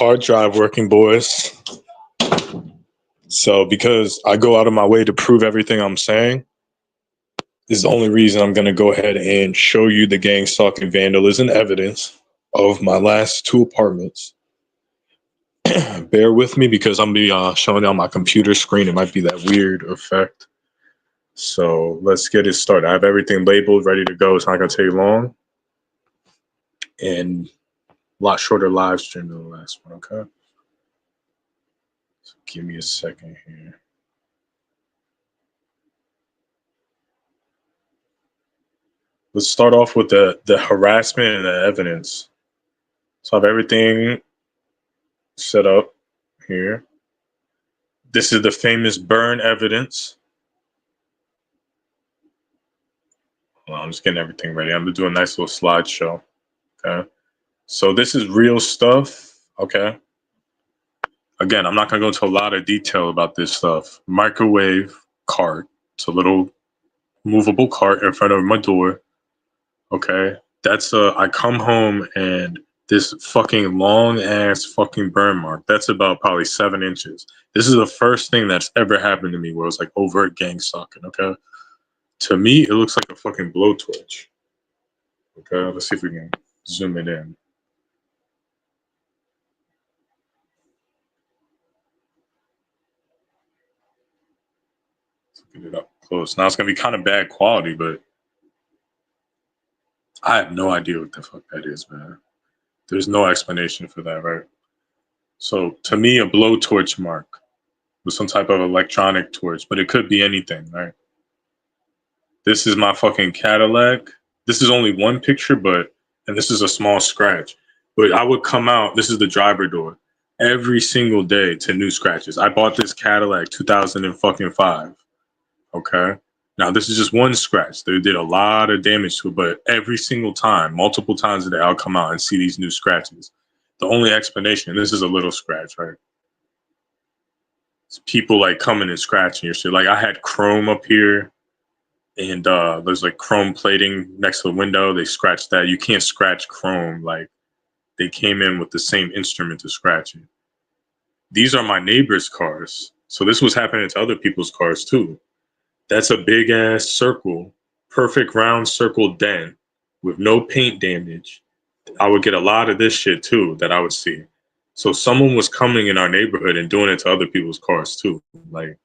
hard drive working, boys. So because I go out of my way to prove everything I'm saying, this is the only reason I'm going to go ahead and show you the gang stalking vandalism evidence of my last 2 apartments. Bear with me because I'm going to be showing it on my computer screen. It might be that weird effect. So let's get it started. I have everything labeled, ready to go. It's not going to take long. And a lot shorter live stream than the last one, okay? So give me a second here. Let's start off with the harassment and the evidence. So I have everything set up here. This is the famous burn evidence. Well, I'm just getting everything ready. I'm gonna do a nice little slideshow. Okay. So this is real stuff. Okay. Again, I'm not gonna go into a lot of detail about this stuff. Microwave cart. It's a little movable cart in front of my door. Okay. That's I come home and this fucking long ass fucking burn mark. That's about probably 7 inches. This is the first thing that's ever happened to me where it was like overt gang stalking. Okay. To me, it looks like a fucking blowtorch. Okay. Let's see if we can zoom it in. Let's get it up close. Now it's gonna be kind of bad quality, but I have no idea what the fuck that is, man. There's no explanation for that, right? So to me, a blowtorch mark with some type of electronic torch, but it could be anything, right? This is my fucking Cadillac. This is only one picture, and this is a small scratch. But I would come out, this is the driver door, every single day to new scratches. I bought this Cadillac 2005. Okay. Now this is just one scratch. They did a lot of damage to it, but every single time, multiple times a day, I'll come out and see these new scratches. The only explanation, this is a little scratch, right? It's people like coming and scratching your shit. Like I had chrome up here and there's like chrome plating next to the window. They scratched that. You can't scratch chrome. Like they came in with the same instrument to scratch it. These are my neighbor's cars. So this was happening to other people's cars too. That's a big ass circle, perfect round circle dent with no paint damage. I would get a lot of this shit too that I would see. So someone was coming in our neighborhood and doing it to other people's cars too. Like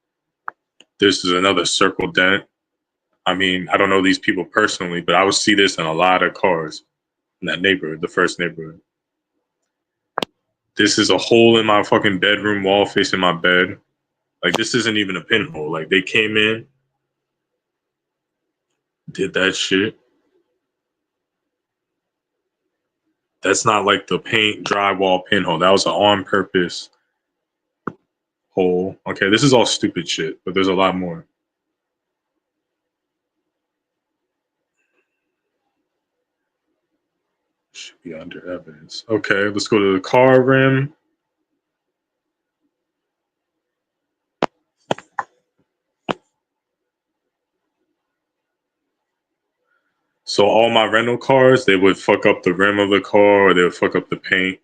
this is another circle dent. I mean, I don't know these people personally, but I would see this in a lot of cars in that neighborhood, the first neighborhood. This is a hole in my fucking bedroom wall facing my bed. Like this isn't even a pinhole. Like they came in, did that shit. That's not like the paint drywall pinhole. That was an on purpose hole. Okay, this is all stupid shit, but there's a lot more. Should be under evidence. Okay, let's go to the car rim. So all my rental cars, they would fuck up the rim of the car or they would fuck up the paint.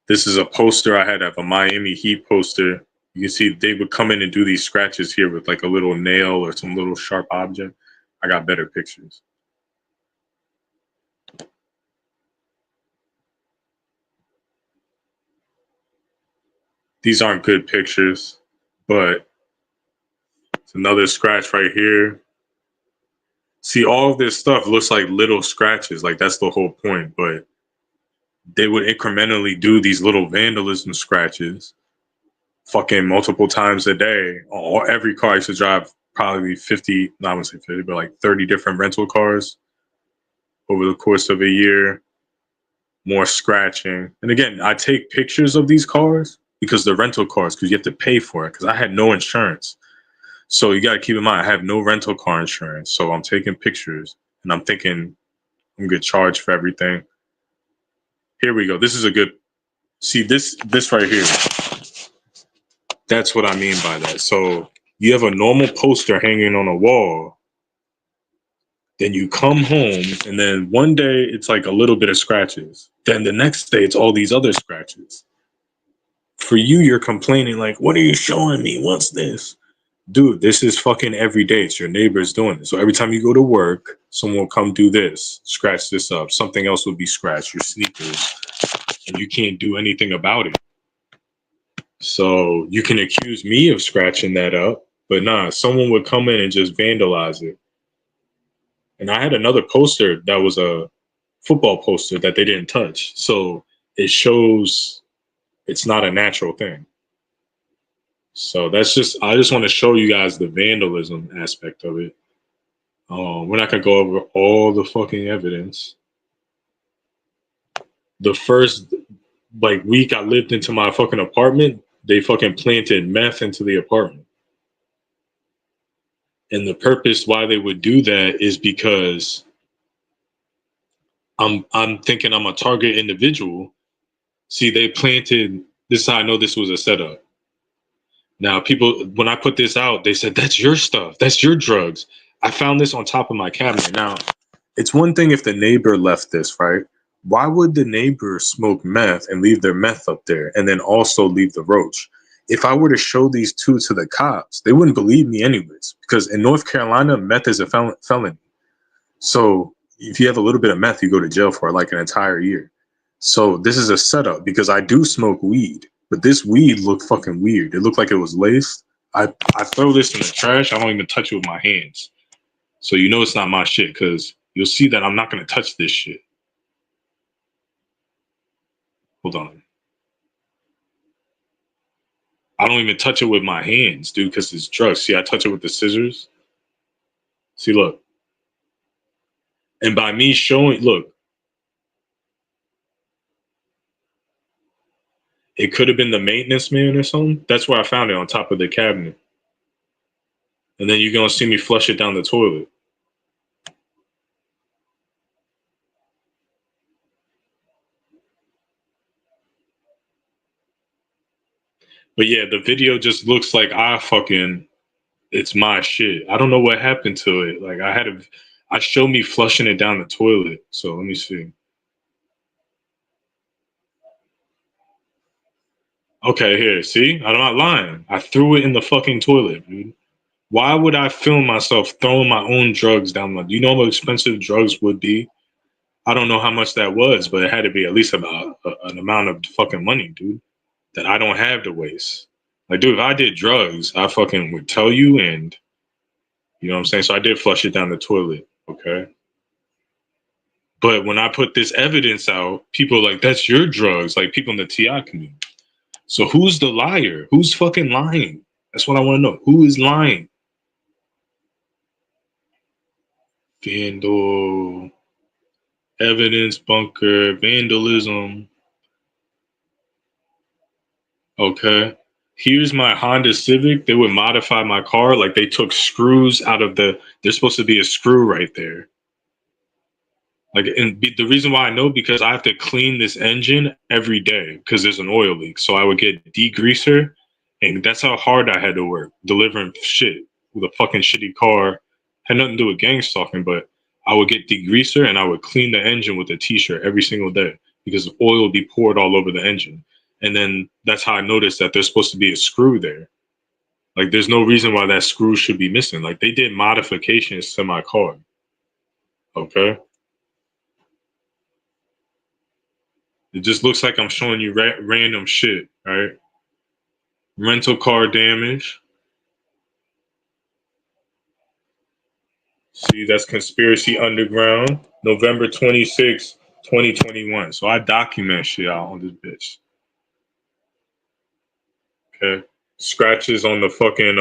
This is a poster I had of a Miami Heat poster. You can see they would come in and do these scratches here with like a little nail or some little sharp object. I got better pictures. These aren't good pictures, but it's another scratch right here. See, all of this stuff looks like little scratches. Like that's the whole point, but they would incrementally do these little vandalism scratches fucking multiple times a day. Or every car I used to drive probably 50, not gonna say 50, but like 30 different rental cars over the course of a year. More scratching. And again, I take pictures of these cars because they're rental cars because you have to pay for it because I had no insurance. So you got to keep in mind, I have no rental car insurance. So I'm taking pictures and I'm thinking I'm going to charge for everything. Here we go. This is a good, see this right here. That's what I mean by that. So you have a normal poster hanging on a wall. Then you come home and then one day it's like a little bit of scratches. Then the next day it's all these other scratches. For you, you're complaining like, what are you showing me? What's this? Dude, this is fucking every day. It's your neighbors doing it. So every time you go to work, someone will come do this, scratch this up. Something else will be scratched, your sneakers, and you can't do anything about it. So you can accuse me of scratching that up, but nah, someone would come in and just vandalize it. And I had another poster that was a football poster that they didn't touch. So it shows it's not a natural thing. So that's just, I just want to show you guys the vandalism aspect of it. We're not gonna go over all the fucking evidence. The first like week I lived into my fucking apartment, they fucking planted meth into the apartment. And the purpose why they would do that is because I'm thinking I'm a target individual. See, they planted this is how I know this was a setup. Now, people, when I put this out, they said, that's your stuff. That's your drugs. I found this on top of my cabinet. Now, it's one thing if the neighbor left this, right? Why would the neighbor smoke meth and leave their meth up there and then also leave the roach? If I were to show these two to the cops, they wouldn't believe me anyways, because in North Carolina, meth is a felony. So if you have a little bit of meth, you go to jail for like an entire year. So this is a setup because I do smoke weed, but this weed looked fucking weird. It looked like it was laced. I throw this in the trash. I don't even touch it with my hands. So you know it's not my shit because you'll see that I'm not going to touch this shit. Hold on. I don't even touch it with my hands, dude, because it's drugs. See, I touch it with the scissors. See, look. And by me showing, look, it could have been the maintenance man or something. That's where I found it on top of the cabinet. And then you're going to see me flush it down the toilet. But yeah, the video just looks like it's my shit. I don't know what happened to it. Like I showed me flushing it down the toilet. So let me see. Okay, here, see? I'm not lying. I threw it in the fucking toilet, dude. Why would I film myself throwing my own drugs down the, you know how expensive drugs would be? I don't know how much that was, but it had to be at least about an amount of fucking money, dude, that I don't have to waste. Like, dude, if I did drugs, I fucking would tell you and you know what I'm saying? So I did flush it down the toilet, okay? But when I put this evidence out, people are like, that's your drugs, like people in the TI community. So who's the liar? Who's fucking lying? That's what I want to know. Who is lying? Vandal, evidence bunker, vandalism. Okay. Here's my Honda Civic. They would modify my car. Like they took screws out of there's supposed to be a screw right there. Like, and the reason why I know because I have to clean this engine every day because there's an oil leak. So I would get degreaser, and that's how hard I had to work delivering shit with a fucking shitty car. Had nothing to do with gangstalking, but I would get degreaser and I would clean the engine with a t-shirt every single day because oil would be poured all over the engine. And then that's how I noticed that there's supposed to be a screw there. Like, there's no reason why that screw should be missing. Like, they did modifications to my car. Okay. It just looks like I'm showing you random shit, right? Rental car damage. See, that's Conspiracy Underground, November 26, 2021. So I document shit out on this bitch. Okay. Scratches on the fucking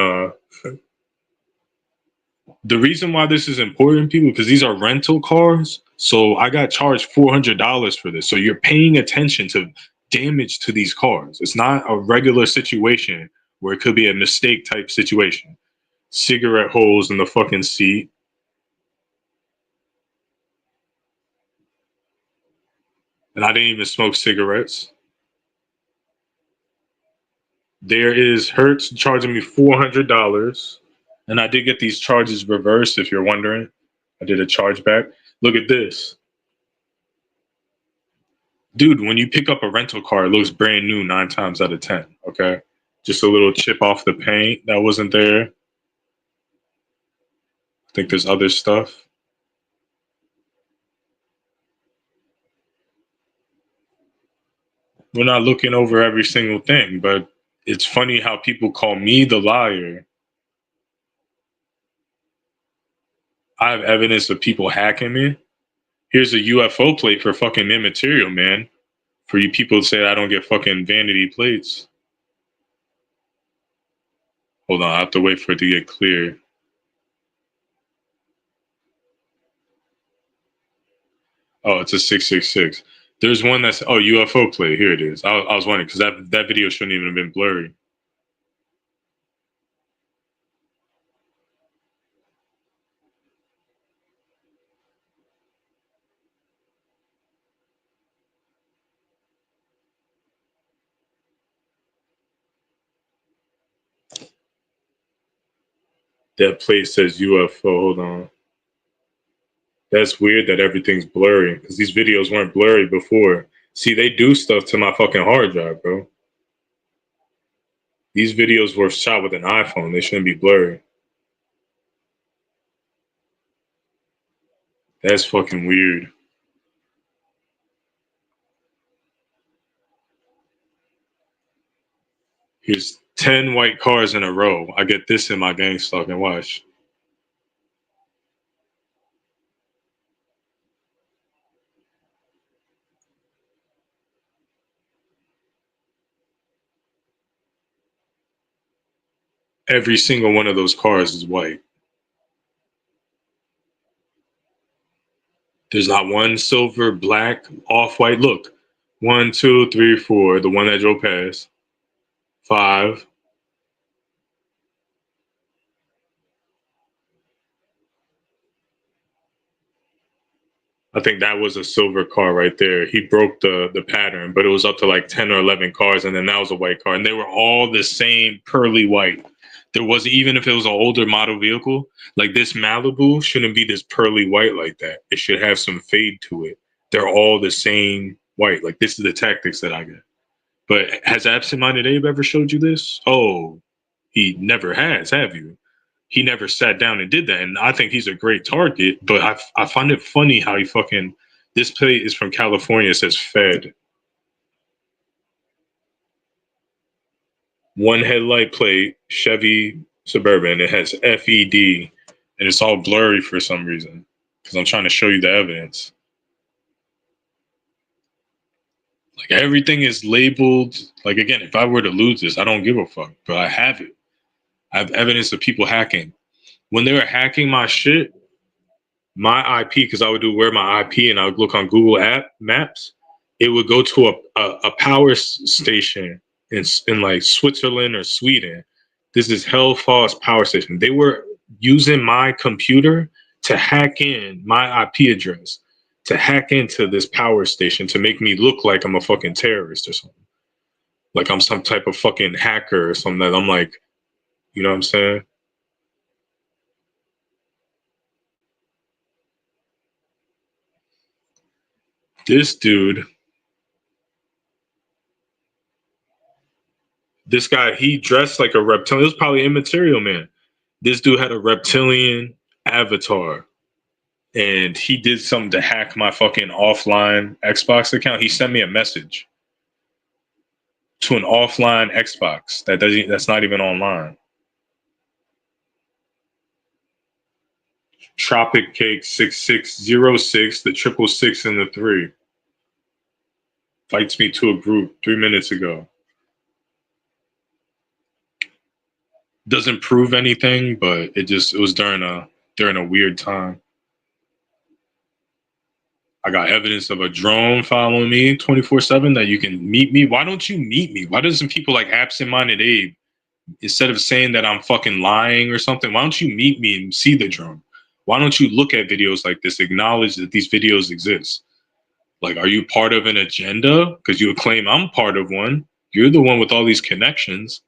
the reason why this is important, people, because these are rental cars. So I got charged $400 for this. So you're paying attention to damage to these cars. It's not a regular situation where it could be a mistake type situation. Cigarette holes in the fucking seat. And I didn't even smoke cigarettes. There is Hertz charging me $400. And I did get these charges reversed, if you're wondering. I did a chargeback. Look at this. Dude, when you pick up a rental car, it looks brand new 9 times out of 10. Okay, just a little chip off the paint that wasn't there. I think there's other stuff. We're not looking over every single thing, but it's funny how people call me the liar. I have evidence of people hacking me. Here's a UFO plate for fucking immaterial, man. For you people to say I don't get fucking vanity plates. Hold on, I have to wait for it to get clear. Oh, it's a 666. There's one that's UFO plate. Here it is. I was wondering because that video shouldn't even have been blurry. That plate says UFO. Hold on. That's weird that everything's blurry because these videos weren't blurry before. See, they do stuff to my fucking hard drive, bro. These videos were shot with an iPhone. They shouldn't be blurry. That's fucking weird. Here's 10 white cars in a row. I get this in my Gangstalking. Watch. Every single one of those cars is white. There's not one silver, black, off-white. Look, 1, 2, 3, 4. The one that drove past. 5. I think that was a silver car right there. He broke the pattern, but it was up to like 10 or 11 cars, and then that was a white car, and they were all the same pearly white. There wasn't, even if it was an older model vehicle, like this Malibu shouldn't be this pearly white like that. It should have some fade to it. They're all the same white. Like this is the tactics that I get. But has Absent Minded Abe ever showed you this? Oh, he never has, have you? He never sat down and did that. And I think he's a great target, but I find it funny how he fucking, this plate is from California. It says Fed. One headlight plate, Chevy Suburban. It has FED, and it's all blurry for some reason because I'm trying to show you the evidence. Like everything is labeled. Like again, if I were to lose this, I don't give a fuck, but I have it. I have evidence of people hacking. When they were hacking my shit, my IP, because I would do where my IP and I would look on Google app maps, it would go to a power station in like Switzerland or Sweden. This is Hellfoss power station. They were using my computer to hack in my IP address, to hack into this power station to make me look like I'm a fucking terrorist or something. Like I'm some type of fucking hacker or something that I'm like, you know what I'm saying? This dude, this guy, he dressed like a reptilian. It was probably Immaterial Man. This dude had a reptilian avatar, and he did something to hack my fucking offline Xbox account. He sent me a message to an offline Xbox that's not even online. Tropic Cake 6606, the 666 and the 3. Fights me to a group 3 minutes ago. Doesn't prove anything, but it was during a weird time. I got evidence of a drone following me 24/7 that you can meet me. Why don't you meet me? Why doesn't people like Absent Minded Abe, instead of saying that I'm fucking lying or something, why don't you meet me and see the drone? Why don't you look at videos like this, acknowledge that these videos exist? Like, are you part of an agenda? Because you would claim I'm part of one. You're the one with all these connections.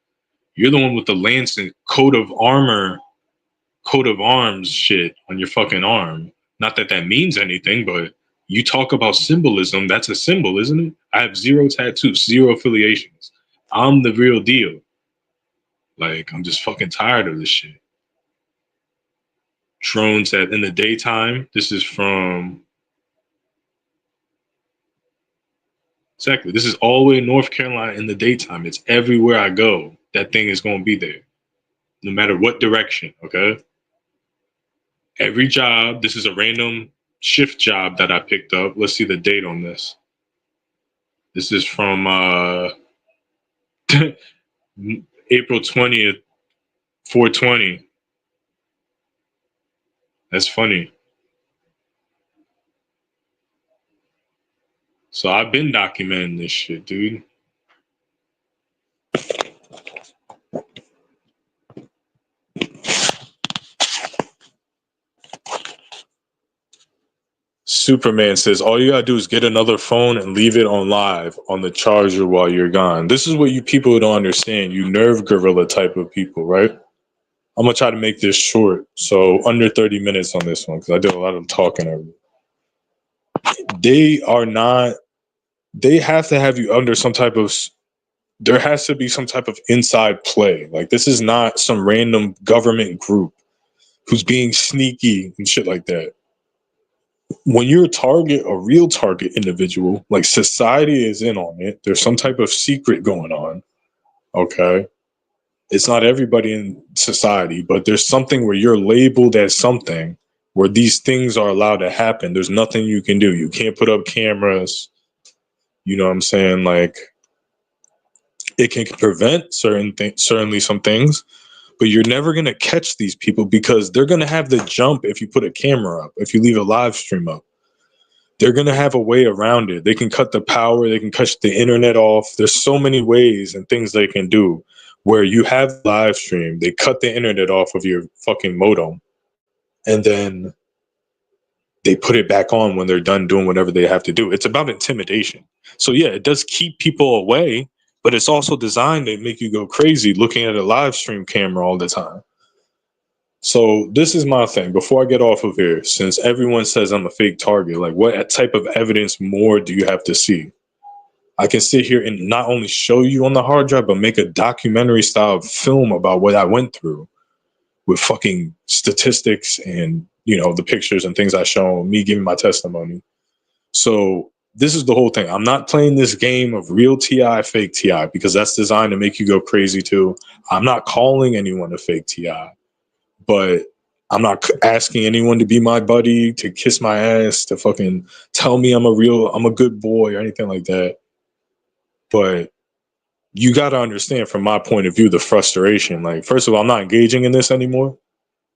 You're the one with the lance and coat of arms shit on your fucking arm. Not that that means anything, but You talk about symbolism, that's a symbol, isn't it? I have 0 tattoos, 0 affiliations. I'm the real deal. Like, I'm just fucking tired of this shit. Drones at in the daytime. This is from exactly. This is all the way in North Carolina in the daytime. It's everywhere I go. That thing is going to be there, no matter what direction. Okay. Every job. This is a random shift job that I picked up. Let's see the date on this. This is from April 20th, 420. That's funny. So I've been documenting this shit, dude. Superman says, all you gotta do is get another phone and leave it on live on the charger while you're gone. This is what you people don't understand, you nerve gorilla type of people, right? I'm gonna try to make this short, so under 30 minutes on this one, because I did a lot of talking earlier. They have to have you under some type of, there has to be some type of inside play. Like, this is not some random government group who's being sneaky and shit like that. When you're a real target individual, like society is in on it. There's some type of secret going on. Okay. It's not everybody in society, but there's something where you're labeled as something where these things are allowed to happen. There's nothing you can do. You can't put up cameras. You know what I'm saying? Like, it can prevent certainly some things, but you're never going to catch these people because they're going to have the jump if you put a camera up, if you leave a live stream up. They're going to have a way around it. They can cut the power. They can cut the internet off. There's so many ways and things they can do where you have live stream. They cut the internet off of your fucking modem and then they put it back on when they're done doing whatever they have to do. It's about intimidation. So yeah, it does keep people away, but it's also designed to make you go crazy looking at a live stream camera all the time. So this is my thing. Before I get off of here, since everyone says I'm a fake target, like what type of evidence more do you have to see? I can sit here and not only show you on the hard drive, but make a documentary style film about what I went through with fucking statistics and, you know, the pictures and things I show, me giving my testimony. So this is the whole thing. I'm not playing this game of real TI, fake TI, because that's designed to make you go crazy too. I'm not calling anyone a fake TI. But I'm not asking anyone to be my buddy, to kiss my ass, to fucking tell me I'm a good boy or anything like that. But you got to understand from my point of view, the frustration. Like, first of all, I'm not engaging in this anymore.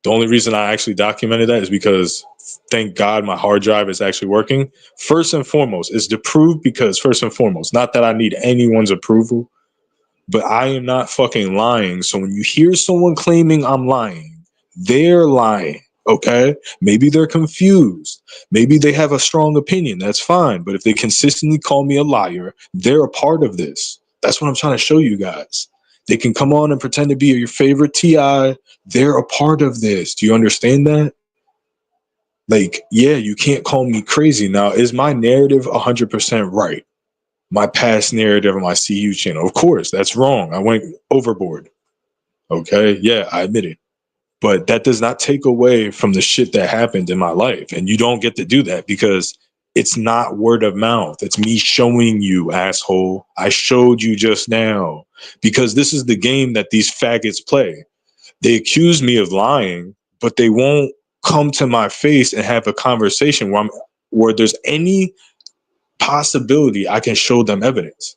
The only reason I actually documented that is because, thank God, my hard drive is actually working. First and foremost, is to prove, because first and foremost, not that I need anyone's approval, but I am not fucking lying. So when you hear someone claiming I'm lying, they're lying, okay? Maybe they're confused. Maybe they have a strong opinion. That's fine. But if they consistently call me a liar, they're a part of this. That's what I'm trying to show you guys. They can come on and pretend to be your favorite TI. They're a part of this. Do you understand that? Like, yeah, you can't call me crazy. Now, is my narrative 100% right? My past narrative on my CU channel? Of course, that's wrong. I went overboard. Okay? Yeah, I admit it. But that does not take away from the shit that happened in my life. And you don't get to do that because it's not word of mouth. It's me showing you, asshole. I showed you just now. Because this is the game that these faggots play. They accuse me of lying, but they won't come to my face and have a conversation where there's any possibility I can show them evidence.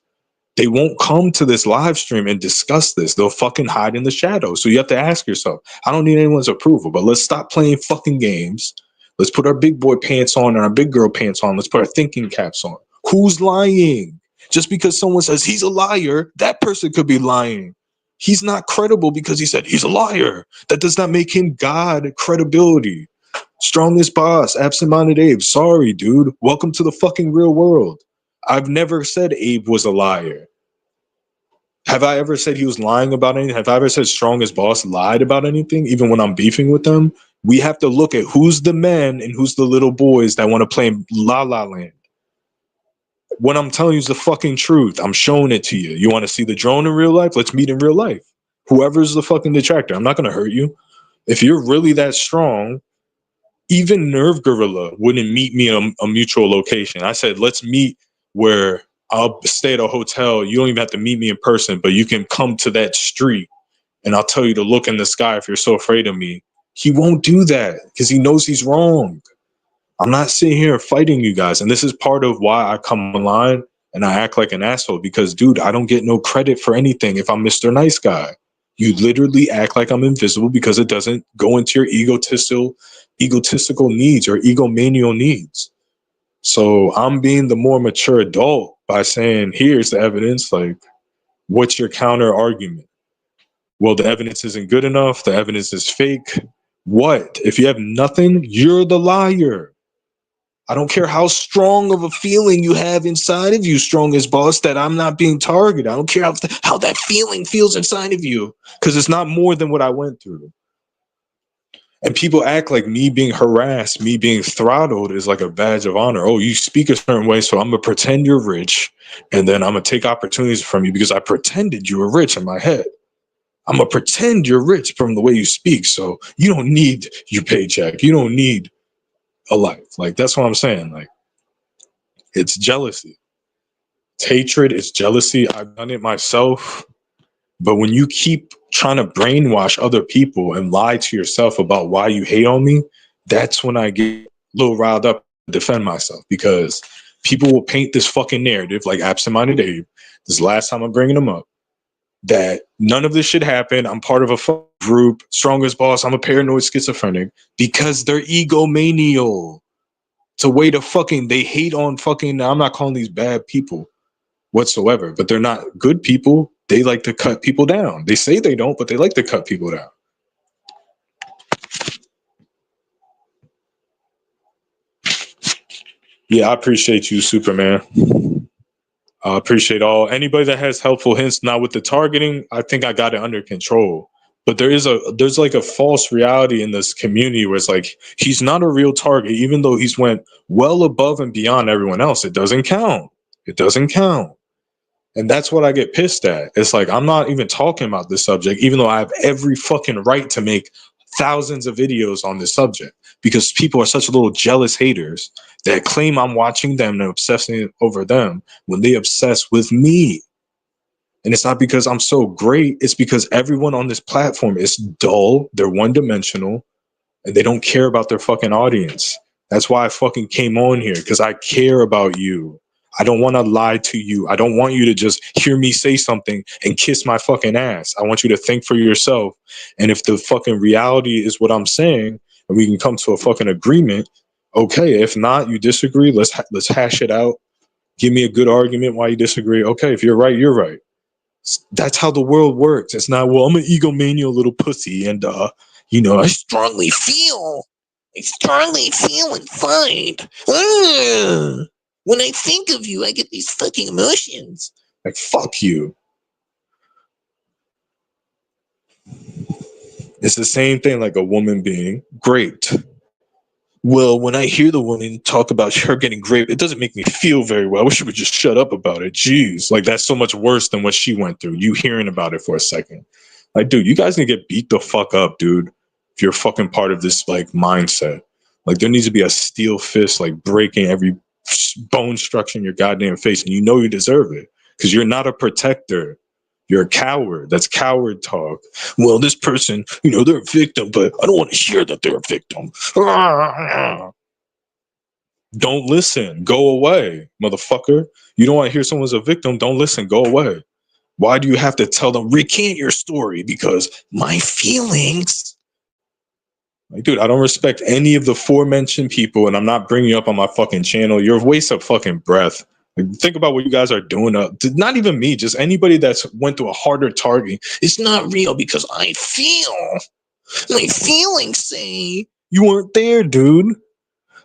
They won't come to this live stream and discuss this. They'll fucking hide in the shadows. So you have to ask yourself, I don't need anyone's approval, but let's stop playing fucking games. Let's put our big boy pants on and our big girl pants on. Let's put our thinking caps on. Who's lying? Just because someone says he's a liar, that person could be lying. He's not credible because he said he's a liar. That does not make him God credibility. Strongest boss, absent-minded Abe. Sorry, dude. Welcome to the fucking real world. I've never said Abe was a liar. Have I ever said he was lying about anything? Have I ever said Strongest Boss lied about anything, even when I'm beefing with them? We have to look at who's the men and who's the little boys that want to play La La Land. What I'm telling you is the fucking truth. I'm showing it to you. You want to see the drone in real life? Let's meet in real life. Whoever's the fucking detractor, I'm not going to hurt you. If you're really that strong, even Nerve Gorilla wouldn't meet me in a mutual location. I said, let's meet where I'll stay at a hotel. You don't even have to meet me in person, but you can come to that street and I'll tell you to look in the sky if you're so afraid of me. He won't do that because he knows he's wrong. I'm not sitting here fighting you guys. And this is part of why I come online and I act like an asshole because, dude, I don't get no credit for anything if I'm Mr. Nice Guy. You literally act like I'm invisible because it doesn't go into your egotistical needs or egomaniacal needs. So I'm being the more mature adult by saying, here's the evidence. Like, what's your counter argument? Well, the evidence isn't good enough. The evidence is fake. What? If you have nothing, you're the liar. I don't care how strong of a feeling you have inside of you, Strongest Boss, that I'm not being targeted. I don't care how that feeling feels inside of you, because it's not more than what I went through. And people act like me being harassed, me being throttled is like a badge of honor. Oh, you speak a certain way, so I'm going to pretend you're rich, and then I'm going to take opportunities from you because I pretended you were rich in my head. I'm going to pretend you're rich from the way you speak, so you don't need your paycheck. You don't need a life. Like, that's what I'm saying. Like, it's jealousy. It's hatred. It's jealousy. I've done it myself. But when you keep trying to brainwash other people and lie to yourself about why you hate on me, that's when I get a little riled up to defend myself, because people will paint this fucking narrative like Absent-Minded Abe. This is the last time I'm bringing them up. That none of this should happen. I'm part of a group. Strongest Boss. I'm a paranoid schizophrenic because they're egomaniacal. It's a way to fucking, they hate on fucking, I'm not calling these bad people whatsoever, but they're not good people. They like to cut people down. They say they don't, but they like to cut people down. Yeah, I appreciate you, Superman. I appreciate anybody that has helpful hints. Now with the targeting, I think I got it under control. But there's like a false reality in this community where it's like he's not a real target, even though he's went well above and beyond everyone else. It doesn't count. It doesn't count. And that's what I get pissed at. It's like, I'm not even talking about this subject, even though I have every fucking right to make thousands of videos on this subject, because people are such little jealous haters that claim I'm watching them and obsessing over them when they obsess with me. And it's not because I'm so great. It's because everyone on this platform is dull. They're one-dimensional, and they don't care about their fucking audience. That's why I fucking came on here, because I care about you. I don't want to lie to you. I don't want you to just hear me say something and kiss my fucking ass. I want you to think for yourself. And if the fucking reality is what I'm saying, and we can come to a fucking agreement, okay. If not, you disagree, let's hash it out. Give me a good argument why you disagree. Okay, if you're right, you're right. That's how the world works. It's not, well, I'm an egomaniacal little pussy, and I strongly feel inside. When I think of you, I get these fucking emotions. Like, fuck you. It's the same thing like a woman being great. Well, when I hear the woman talk about her getting raped, it doesn't make me feel very well. I wish she would just shut up about it. Jeez, like that's so much worse than what she went through. You hearing about it for a second. Like, dude, you guys need to get beat the fuck up, dude. If you're fucking part of this like mindset. Like, there needs to be a steel fist like breaking every bone structure in your goddamn face, and you know you deserve it because you're not a protector. You're a coward. That's coward talk. Well, this person, they're a victim, but I don't want to hear that they're a victim. Don't listen. Go away, motherfucker. You don't want to hear someone's a victim. Don't listen. Go away. Why do you have to tell them, recant your story? Because my feelings. Like, dude, I don't respect any of the aforementioned people, and I'm not bringing you up on my fucking channel. You're a waste of fucking breath. Like, think about what you guys are doing. Not even me, just anybody that's went through a harder target. It's not real because I feel. My feelings say you weren't there, dude.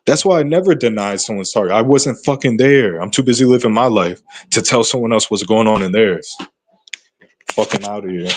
That's why I never denied someone's target. I wasn't fucking there. I'm too busy living my life to tell someone else what's going on in theirs. Fucking out of here.